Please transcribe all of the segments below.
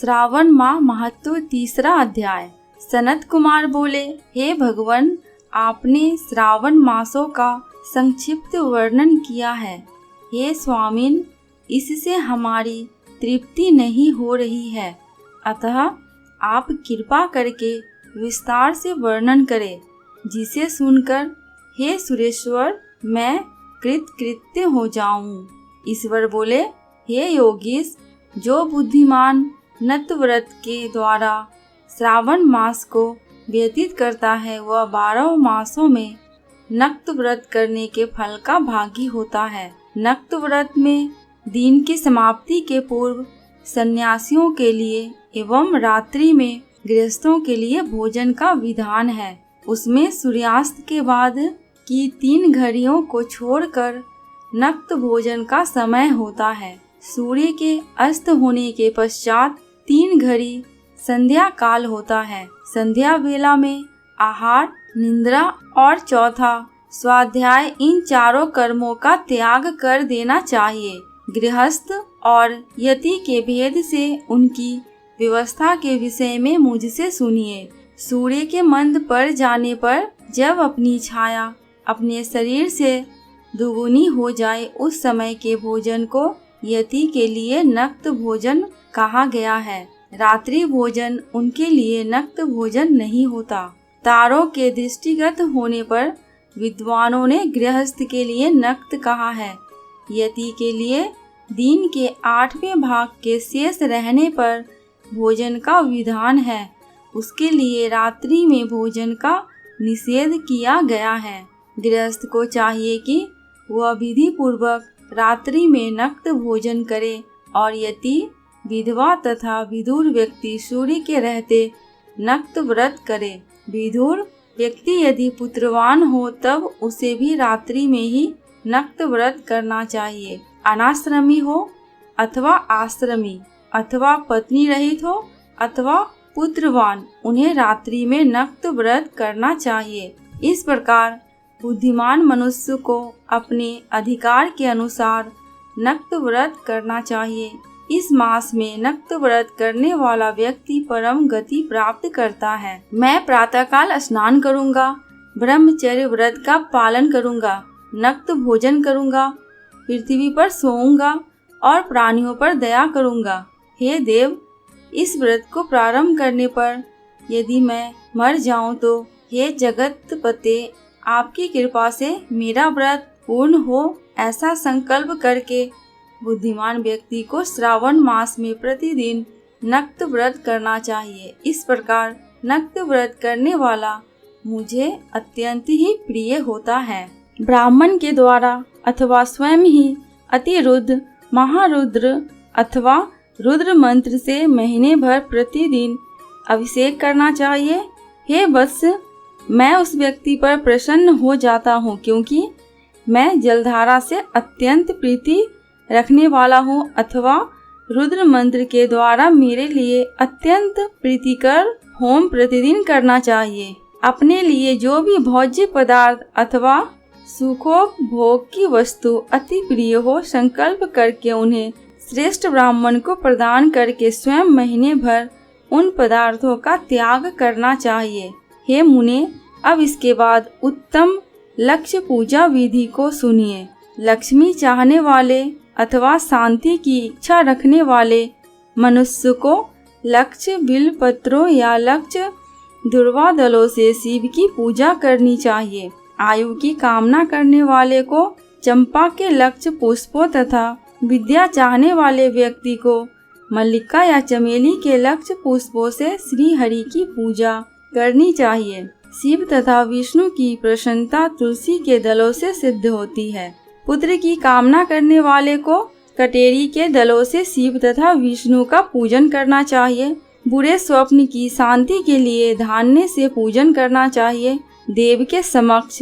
श्रावण माह महत्व, तीसरा अध्याय। सनत कुमार बोले, हे भगवान, आपने श्रावण मासों का संक्षिप्त वर्णन किया है। हे स्वामिन, इससे हमारी तृप्ति नहीं हो रही है, अतः आप कृपा करके विस्तार से वर्णन करें, जिसे सुनकर हे सुरेश्वर मैं कृतकृत्य हो जाऊं। ईश्वर बोले, हे योगीश, जो बुद्धिमान नत व्रत के द्वारा श्रावण मास को व्यतीत करता है, वह 12 मासों में नक्त व्रत करने के फल का भागी होता है। नक्त व्रत में दिन की समाप्ति के पूर्व सन्यासियों के लिए एवं रात्रि में गृहस्थों के लिए भोजन का विधान है। उसमें सूर्यास्त के बाद की 3 घड़ियों को छोड़कर नक्त भोजन का समय होता है। सूर्य के अस्त होने के पश्चात 3 घड़ी संध्या काल होता है। संध्या वेला में आहार, निद्रा और चौथा स्वाध्याय, इन चारों कर्मों का त्याग कर देना चाहिए। गृहस्थ और यति के भेद से उनकी व्यवस्था के विषय में मुझसे सुनिए। सूर्य के मंद पड़ जाने पर जब अपनी छाया अपने शरीर से दुगुनी हो जाए, उस समय के भोजन को यति के लिए नक्त भोजन कहा गया है। रात्रि भोजन उनके लिए नक्त भोजन नहीं होता। तारों के दृष्टिगत होने पर विद्वानों ने गृहस्थ के लिए नक्त कहा है। यति के लिए दिन के 8वें भाग के शेष रहने पर भोजन का विधान है। उसके लिए रात्रि में भोजन का निषेध किया गया है। गृहस्थ को चाहिए कि वह विधि पूर्वक रात्रि में नक्त भोजन करे और यति, विधवा तथा विधुर व्यक्ति सूर्य के रहते नक्त व्रत करे। विधुर व्यक्ति यदि पुत्रवान हो तब उसे भी रात्रि में ही नक्त व्रत करना चाहिए। अनाश्रमी हो अथवा आश्रमी, अथवा पत्नी रहित हो अथवा पुत्रवान, उन्हें रात्रि में नक्त व्रत करना चाहिए। इस प्रकार बुद्धिमान मनुष्य को अपने अधिकार के अनुसार नक्त व्रत करना चाहिए। इस मास में नक्त व्रत करने वाला व्यक्ति परम गति प्राप्त करता है। मैं प्रातःकाल स्नान करूंगा, ब्रह्मचर्य व्रत का पालन करूंगा, नक्त भोजन करूंगा, पृथ्वी पर सोऊंगा और प्राणियों पर दया करूंगा। हे देव, इस व्रत को प्रारंभ करने पर यदि मैं मर जाऊं तो हे जगतपते, आपकी कृपा से मेरा व्रत पूर्ण हो, ऐसा संकल्प करके बुद्धिमान व्यक्ति को श्रावण मास में प्रतिदिन नक्त व्रत करना चाहिए। इस प्रकार नक्त व्रत करने वाला मुझे अत्यंत ही प्रिय होता है। ब्राह्मण के द्वारा अथवा स्वयं ही अतिरुद्र, महारुद्र अथवा रुद्र मंत्र से महीने भर प्रतिदिन अभिषेक करना चाहिए। हे वत्स, मैं उस व्यक्ति पर प्रसन्न हो जाता हूँ, क्योंकि मैं जलधारा से अत्यंत प्रीति रखने वाला हूँ, अथवा रुद्र मंत्र के द्वारा मेरे लिए अत्यंत प्रीतिकर होम प्रतिदिन करना चाहिए। अपने लिए जो भी भोज्य पदार्थ अथवा सुखोपभोग की वस्तु अति प्रिय हो, संकल्प करके उन्हें श्रेष्ठ ब्राह्मण को प्रदान करके स्वयं महीने भर उन पदार्थों का त्याग करना चाहिए। हे मुने, अब इसके बाद उत्तम लक्ष्य पूजा विधि को सुनिए। लक्ष्मी चाहने वाले अथवा शांति की इच्छा रखने वाले मनुष्य को लक्ष्य बिल पत्रों या लक्ष्य दुर्वा दलों से शिव की पूजा करनी चाहिए। आयु की कामना करने वाले को चंपा के लक्ष्य पुष्पों तथा विद्या चाहने वाले व्यक्ति को मल्लिका या चमेली के लक्ष्य पुष्पों से श्री हरि की पूजा करनी चाहिए। शिव तथा विष्णु की प्रसन्नता तुलसी के दलों से सिद्ध होती है। पुत्र की कामना करने वाले को कटेरी के दलों से शिव तथा विष्णु का पूजन करना चाहिए। बुरे स्वप्न की शांति के लिए धान्य से पूजन करना चाहिए। देव के समक्ष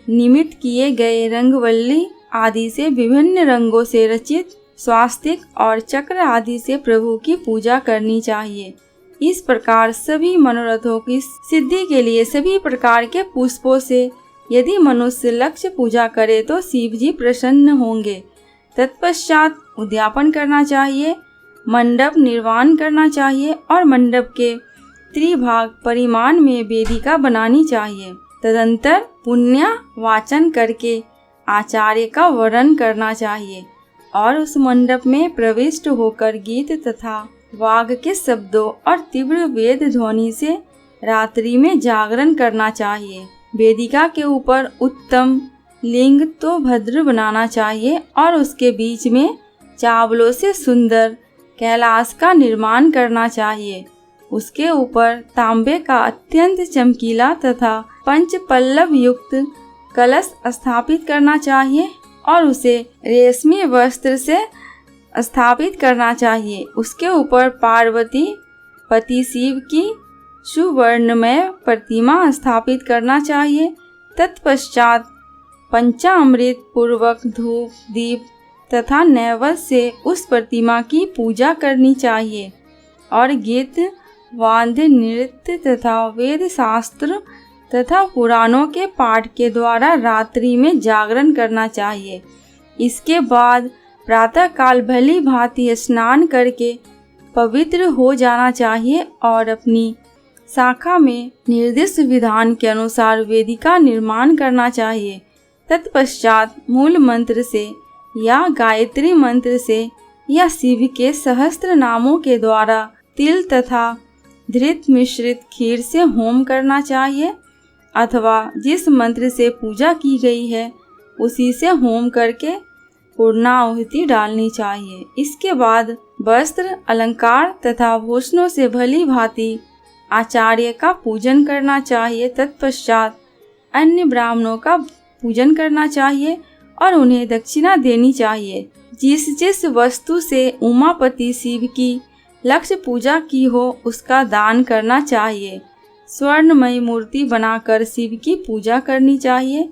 निमित्त किए गए रंगवल्ली आदि से विभिन्न रंगों से रचित स्वास्तिक और चक्र आदि से प्रभु की पूजा करनी चाहिए। इस प्रकार सभी मनोरथों की सिद्धि के लिए सभी प्रकार के पुष्पों से यदि मनुष्य लक्ष्य पूजा करे तो शिव जी प्रसन्न होंगे। तत्पश्चात उद्यापन करना चाहिए। मंडप निर्माण करना चाहिए और मंडप के त्रिभाग परिमाण में वेदिका बनानी चाहिए। तदंतर पुण्य वाचन करके आचार्य का वरण करना चाहिए और उस मंडप में प्रविष्ट होकर गीत तथा वाग के शब्दों और तीव्र वेद ध्वनि से रात्रि में जागरण करना चाहिए। वेदिका के ऊपर उत्तम लिंग तो भद्र बनाना चाहिए और उसके बीच में चावलों से सुंदर कैलाश का निर्माण करना चाहिए। उसके ऊपर तांबे का अत्यंत चमकीला तथा पंच पल्लव युक्त कलश स्थापित करना चाहिए और उसे रेशमी वस्त्र से स्थापित करना चाहिए। उसके ऊपर पार्वती पति शिव की सुवर्णमय प्रतिमा स्थापित करना चाहिए। तत्पश्चात पंचामृत पूर्वक धूप दीप तथा नैवेद्य से उस प्रतिमा की पूजा करनी चाहिए और गीत वाद्य नृत्य तथा वेद शास्त्र तथा पुराणों के पाठ के द्वारा रात्रि में जागरण करना चाहिए। इसके बाद प्रातःकाल भली भांति स्नान करके पवित्र हो जाना चाहिए और अपनी शाखा में निर्दिष्ट विधान के अनुसार वेदिका निर्माण करना चाहिए। तत्पश्चात मूल मंत्र से या गायत्री मंत्र से या शिव के सहस्त्र नामों के द्वारा तिल तथा धृत मिश्रित खीर से होम करना चाहिए अथवा जिस मंत्र से पूजा की गई है उसी से होम करके पूर्णाहुति डालनी चाहिए। इसके बाद वस्त्र अलंकार तथा भूषणों से भली भांति आचार्य का पूजन करना चाहिए। तत्पश्चात अन्य ब्राह्मणों का पूजन करना चाहिए और उन्हें दक्षिणा देनी चाहिए। जिस जिस वस्तु से उमापति शिव की लक्ष्य पूजा की हो उसका दान करना चाहिए। स्वर्णमयी मूर्ति बनाकर शिव की पूजा करनी चाहिए।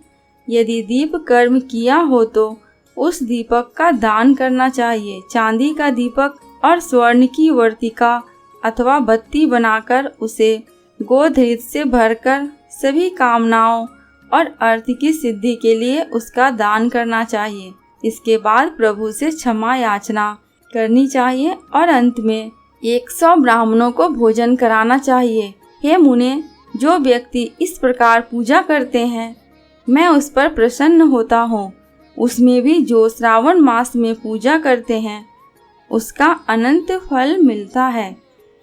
यदि दीप कर्म किया हो तो उस दीपक का दान करना चाहिए। चांदी का दीपक और स्वर्ण की वर्तिका अथवा बत्ती बनाकर उसे गोधृत से भरकर सभी कामनाओं और अर्थ की सिद्धि के लिए उसका दान करना चाहिए। इसके बाद प्रभु से क्षमा याचना करनी चाहिए और अंत में 100 ब्राह्मणों को भोजन कराना चाहिए। हे मुने, जो व्यक्ति इस प्रकार पूजा करते हैं मैं उस पर प्रसन्न होता हूँ। उसमें भी जो श्रावण मास में पूजा करते हैं उसका अनंत फल मिलता है।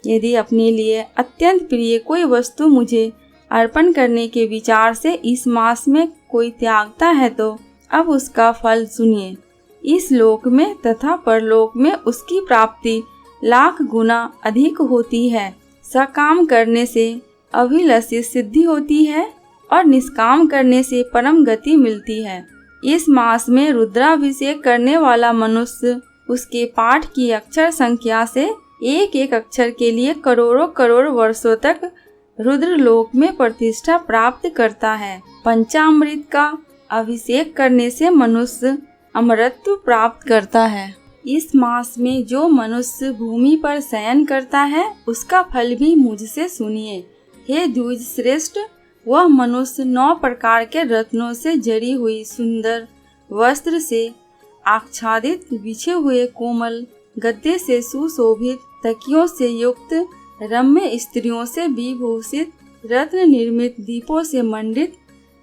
यदि अपने लिए अत्यंत प्रिय कोई वस्तु मुझे अर्पण करने के विचार से इस मास में कोई त्यागता है तो अब उसका फल सुनिए। इस लोक में तथा परलोक में उसकी प्राप्ति लाख गुना अधिक होती है। सकाम करने से अभिलषित सिद्धि होती है और निष्काम करने से परम गति मिलती है। इस मास में रुद्राभिषेक करने वाला मनुष्य उसके पाठ की अक्षर संख्या से एक एक अक्षर के लिए करोड़ों करोड़ वर्षों तक रुद्र लोक में प्रतिष्ठा प्राप्त करता है। पंचामृत का अभिषेक करने से मनुष्य अमरत्व प्राप्त करता है। इस मास में जो मनुष्य भूमि पर शयन करता है उसका फल भी मुझसे सुनिए। हे द्विज श्रेष्ठ, वह मनुष्य 9 प्रकार के रत्नों से जड़ी हुई सुंदर वस्त्र से आच्छादित बिछे हुए कोमल गद्दे से सुशोभित तकियों से युक्त रम्य स्त्रियों से विभूषित रत्न निर्मित दीपों से मंडित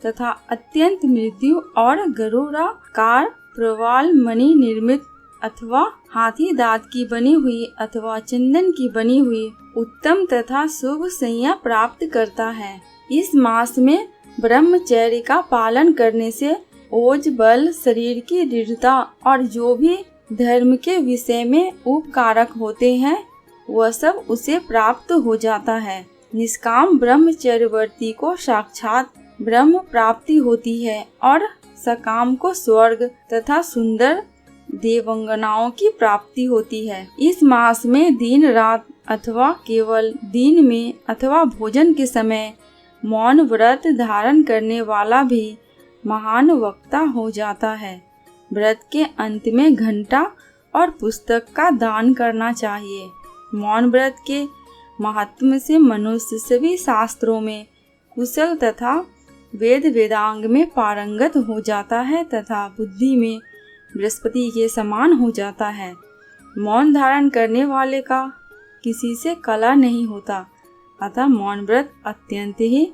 तथा अत्यंत मृदु और गरुड़ाकार प्रवाल मणि निर्मित अथवा हाथी दांत की बनी हुई अथवा चंदन की बनी हुई उत्तम तथा शुभ संज्ञा प्राप्त करता है। इस मास में ब्रह्मचर्य का पालन करने से ओज बल शरीर की दृढ़ता और जो भी धर्म के विषय में उपकारक होते हैं वह सब उसे प्राप्त हो जाता है। निष्काम ब्रह्मचर्यवर्ती को साक्षात ब्रह्म प्राप्ति होती है और सकाम को स्वर्ग तथा सुंदर देवंगनाओं की प्राप्ति होती है। इस मास में दिन रात अथवा केवल दिन में अथवा भोजन के समय मौन व्रत धारण करने वाला भी महान वक्ता हो जाता है। व्रत के अंत में घंटा और पुस्तक का दान करना चाहिए। मौन व्रत के महात्म्य से मनुष्य सभी शास्त्रों में कुशल तथा वेद वेदांग में पारंगत हो जाता है तथा बुद्धि में बृहस्पति के समान हो जाता है। मौन धारण करने वाले का किसी से कला नहीं होता, अतः मौन व्रत अत्यंत ही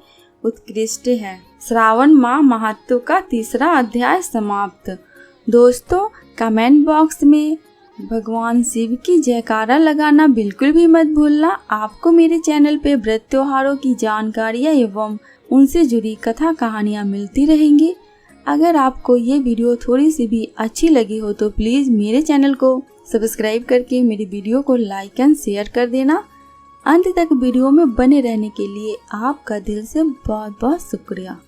उत्कृष्ट है। श्रावण माह महत्व का तीसरा अध्याय समाप्त। दोस्तों, कमेंट बॉक्स में भगवान शिव की जयकारा लगाना बिल्कुल भी मत भूलना। आपको मेरे चैनल पे व्रत त्योहारों की जानकारियाँ एवं उनसे जुड़ी कथा कहानियाँ मिलती रहेंगी। अगर आपको ये वीडियो थोड़ी सी भी अच्छी लगी हो तो प्लीज़ मेरे चैनल को सब्सक्राइब करके मेरी वीडियो को लाइक एंड शेयर कर देना। अंत तक वीडियो में बने रहने के लिए आपका दिल से बहुत बहुत शुक्रिया।